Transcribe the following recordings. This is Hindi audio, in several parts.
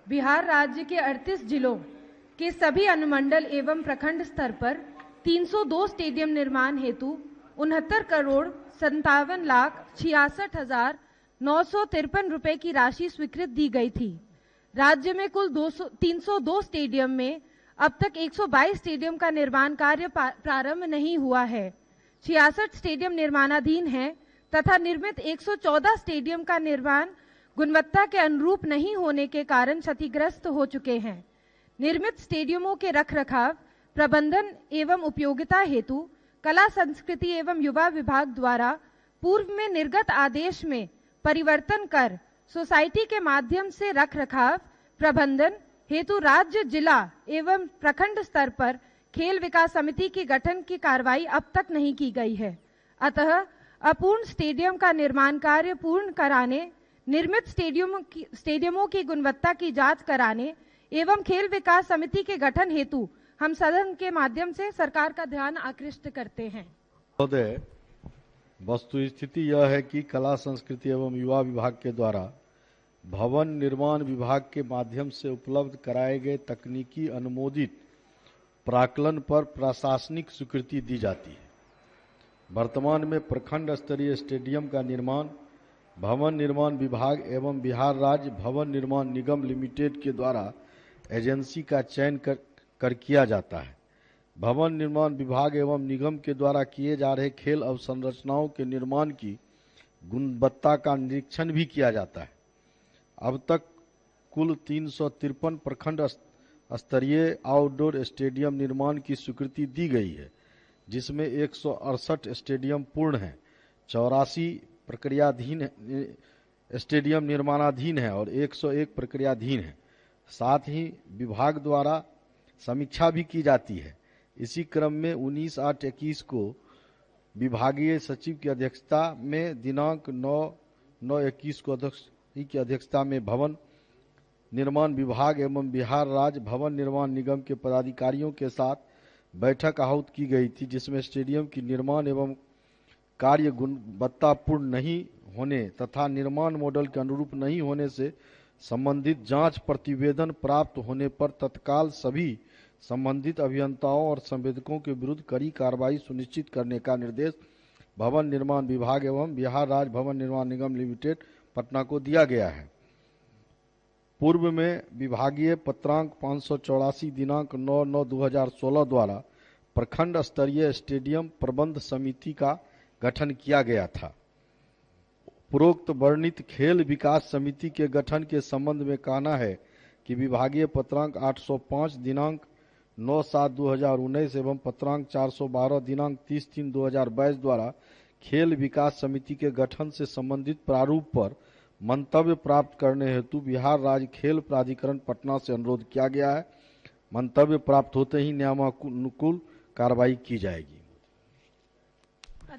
बिहार राज्य के 38 जिलों के सभी अनुमंडल एवं प्रखंड स्तर पर 302 स्टेडियम निर्माण हेतु 69,57,66,953 रुपए की राशि स्वीकृत दी गई थी। राज्य में कुल 302 स्टेडियम में अब तक 122 स्टेडियम का निर्माण कार्य प्रारंभ नहीं हुआ है। 66 स्टेडियम निर्माणाधीन हैं तथा निर्मित 114 स्टेडियम का निर्माण गुणवत्ता के अनुरूप नहीं होने के कारण क्षतिग्रस्त हो चुके हैं। निर्मित स्टेडियमों के रखरखाव, प्रबंधन एवं उपयोगिता हेतु कला संस्कृति एवं युवा विभाग द्वारा पूर्व में निर्गत आदेश में परिवर्तन कर सोसाइटी के माध्यम से रखरखाव, प्रबंधन हेतु राज्य, जिला एवं प्रखंड स्तर पर खेल विकास समिति के गठन की कार्रवाई अब तक नहीं की गई है। अतः अपूर्ण स्टेडियम का निर्माण कार्य पूर्ण कराने, निर्मित स्टेडियमों की गुणवत्ता की जांच कराने एवं खेल विकास समिति के गठन हेतु हम सदन के माध्यम से सरकार का ध्यान आकृष्ट करते हैं। महोदय, वस्तुस्थिति यह है कि कला संस्कृति एवं युवा विभाग के द्वारा भवन निर्माण विभाग के माध्यम से उपलब्ध कराए गए तकनीकी अनुमोदित प्राक्कलन पर प्रशासनिक स्वीकृति दी जाती है। वर्तमान में प्रखंड स्तरीय स्टेडियम का निर्माण भवन निर्माण विभाग एवं बिहार राज्य भवन निर्माण निगम लिमिटेड के द्वारा एजेंसी का चयन कर किया जाता है। भवन निर्माण विभाग एवं निगम के द्वारा किए जा रहे खेल अवसंरचनाओं के निर्माण की गुणवत्ता का निरीक्षण भी किया जाता है। अब तक कुल 353 प्रखंड स्तरीय आउटडोर स्टेडियम निर्माण की स्वीकृति दी गई है, जिसमें 168 स्टेडियम पूर्ण हैं, 84 प्रक्रियाधीन स्टेडियम निर्माणाधीन है और 101 प्रक्रियाधीन है। साथ ही विभाग द्वारा समीक्षा भी की जाती है। इसी क्रम में 19/8/21 को विभागीय सचिव की अध्यक्षता में दिनांक 9/9/21 को की अध्यक्षता में भवन निर्माण विभाग एवं बिहार राज्य भवन निर्माण निगम के पदाधिकारियों के साथ बैठक आहूत की गई थी, जिसमें स्टेडियम की निर्माण एवं कार्य गुणवत्तापूर्ण नहीं होने तथा निर्माण मॉडल के अनुरूप नहीं होने से संबंधित जांच प्रतिवेदन प्राप्त होने पर तत्काल सभी संबंधित अभियंताओं और संवेदकों के विरुद्ध कड़ी कार्रवाई सुनिश्चित करने का निर्देश भवन निर्माण विभाग एवं बिहार राज्य भवन निर्माण निगम लिमिटेड पटना को दिया गया है। पूर्व में विभागीय पत्रांक 584 दिनांक 9/9/2016 द्वारा प्रखंड स्तरीय स्टेडियम प्रबंध समिति का गठन किया गया था। उपरोक्त वर्णित खेल विकास समिति के गठन के संबंध में कहना है कि विभागीय पत्रांक 805 दिनांक 9/7/2019 एवं पत्रांक 412 दिनांक 30/3/2022 द्वारा खेल विकास समिति के गठन से संबंधित प्रारूप पर मंतव्य प्राप्त करने हेतु बिहार राज्य खेल प्राधिकरण पटना से अनुरोध किया गया है। मंतव्य प्राप्त होते ही नियमानुकूल कार्रवाई की जाएगी।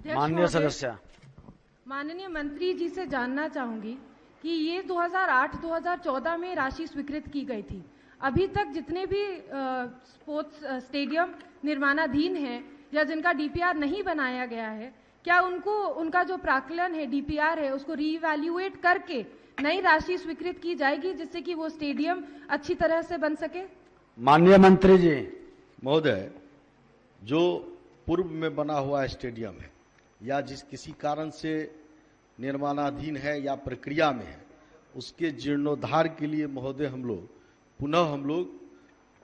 माननीय सदस्य, माननीय मंत्री जी से जानना चाहूंगी कि ये 2008-2014 में राशि स्वीकृत की गई थी। अभी तक जितने भी स्पोर्ट्स स्टेडियम निर्माणाधीन हैं या जिनका डीपीआर नहीं बनाया गया है, क्या उनका जो प्राक्कलन है, डीपीआर है, उसको रीवैल्यूएट करके नई राशि स्वीकृत की जाएगी जिससे कि वो स्टेडियम अच्छी तरह से बन सके? माननीय मंत्री जी। महोदय, जो पूर्व में बना हुआ स्टेडियम है या जिस किसी कारण से निर्माणाधीन है या प्रक्रिया में है, उसके जीर्णोद्धार के लिए महोदय हम लोग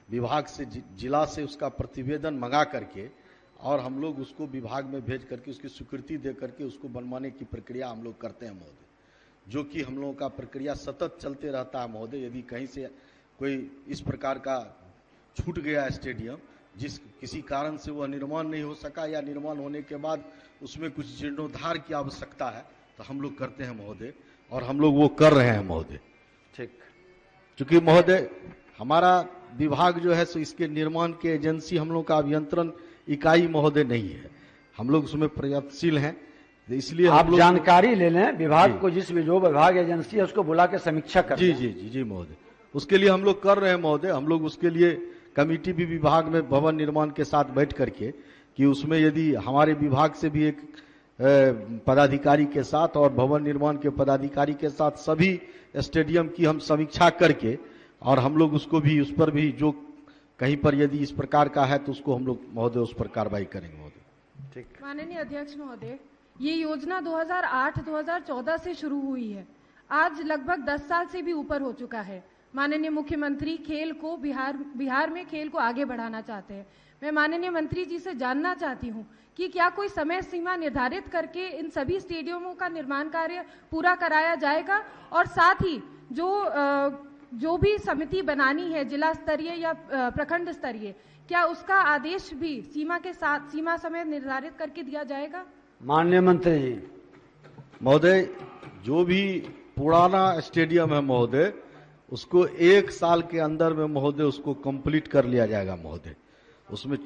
विभाग से जिला से उसका प्रतिवेदन मंगा करके और हम लोग उसको विभाग में भेज करके उसकी स्वीकृति दे करके उसको बनवाने की प्रक्रिया हम लोग करते हैं महोदय, जो कि हम लोगों का प्रक्रिया सतत चलते रहता है महोदय। यदि कहीं से कोई इस प्रकार का छूट गया स्टेडियम, जिस किसी कारण से वह निर्माण नहीं हो सका या निर्माण होने के बाद उसमें कुछ जीर्णोद्धार की आवश्यकता है, तो हम लोग करते हैं महोदय, और हम लोग वो कर रहे हैं महोदय। ठीक, चूंकि महोदय हमारा विभाग जो है सो इसके निर्माण के एजेंसी हम लोग का अभियंत्रण इकाई महोदय नहीं है, हम लोग उसमें प्रयत्नशील हैं, इसलिए आप जानकारी ले लें विभाग को, जिस भी जो विभाग एजेंसी है उसको बुला के समीक्षा कर। जी जी जी जी महोदय, उसके लिए हम लोग कर रहे हैं महोदय। हम लोग उसके लिए कमिटी भी विभाग में भवन निर्माण के साथ बैठ करके कि उसमें यदि हमारे विभाग से भी एक पदाधिकारी के साथ और भवन निर्माण के पदाधिकारी के साथ सभी स्टेडियम की हम समीक्षा करके और हम लोग उसको भी, उस पर भी जो कहीं पर यदि इस प्रकार का है तो उसको हम लोग महोदय उस पर कार्रवाई करेंगे महोदय। ठीक। माननीय अध्यक्ष महोदय, ये योजना 2008-2014 से शुरू हुई है। आज लगभग 10 साल से भी ऊपर हो चुका है। माननीय मुख्यमंत्री खेल को बिहार में खेल को आगे बढ़ाना चाहते हैं। मैं माननीय मंत्री जी से जानना चाहती हूं कि क्या कोई समय सीमा निर्धारित करके इन सभी स्टेडियमों का निर्माण कार्य पूरा कराया जाएगा, और साथ ही जो भी समिति बनानी है जिला स्तरीय या प्रखंड स्तरीय, क्या उसका आदेश भी सीमा के साथ सीमा समय निर्धारित करके दिया जाएगा? माननीय मंत्री जी। महोदय, जो भी पुराना स्टेडियम है महोदय, उसको 1 साल के अंदर में महोदय उसको कंप्लीट कर लिया जाएगा महोदय। उसमें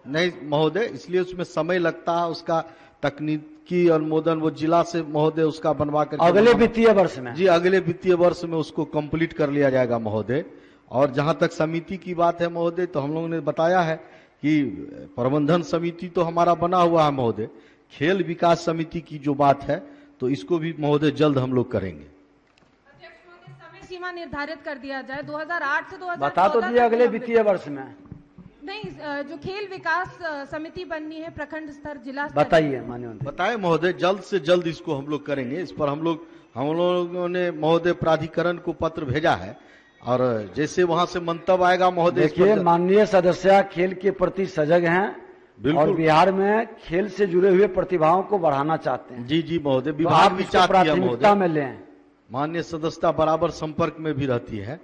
नहीं महोदय, इसलिए उसमें समय लगता है, उसका तकनीकी अनुमोदन वो जिला से महोदय उसका बनवा कर अगले वित्तीय वर्ष में जी, अगले वित्तीय वर्ष में उसको कंप्लीट कर लिया जाएगा महोदय। और जहां तक समिति की बात है महोदय, तो हम लोगों ने बताया है कि प्रबंधन समिति तो हमारा बना हुआ है महोदय। खेल विकास समिति की जो बात है तो इसको भी महोदय जल्द हम लोग करेंगे। अध्यक्ष महोदय, समय सीमा निर्धारित कर दिया जाए 2008 से 2014 बता तो दिए अगले वित्तीय वर्ष में। नहीं, जो खेल विकास समिति बननी है प्रखंड स्तर जिला स्तर, बताइए माननीय मंत्री। बताए महोदय, जल्द से जल्द इसको हम लोग करेंगे। इस पर हम लोगों ने महोदय प्राधिकरण को पत्र भेजा है, और जैसे वहां से मंतव्य आएगा महोदय। देखिए, माननीय सदस्य खेल के प्रति सजग हैं और बिहार में खेल से जुड़े हुए प्रतिभाओं को बढ़ाना चाहते हैं। जी जी महोदय, तो विभाग आप भी इसको चाहती है प्राथमिकता महोदय। में लें। माननीय सदस्यता बराबर संपर्क में भी रहती है।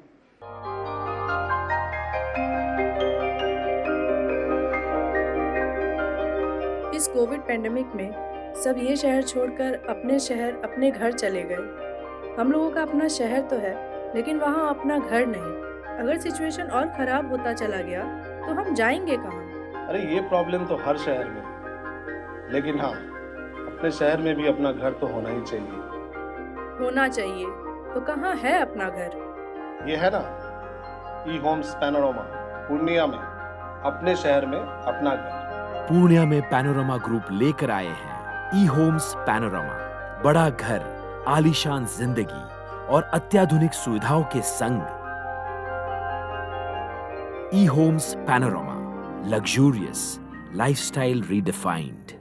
इस कोविड पेंडेमिक में सब ये शहर छोड़कर अपने शहर अपने घर चले गए। हम लोगों का अपना शहर तो है, लेकिन वहाँ अपना घर नहीं। अगर सिचुएशन और खराब होता चला गया तो हम जाएंगे कहाँ? अरे ये प्रॉब्लम तो हर शहर में है, लेकिन हाँ, अपने शहर में भी अपना घर तो होना ही चाहिए। होना चाहिए तो कहाँ है अपना घर? ये है ना, ई होम्स पैनोरमा, पूर्णिया में, अपने शहर में अपना घर। पूर्णिया में पैनोरमा ग्रुप लेकर आए हैं ई होम्स पैनोरमा। बड़ा घर, आलीशान जिंदगी और अत्याधुनिक सुविधाओं के संग। E Homes Panorama, luxurious lifestyle redefined.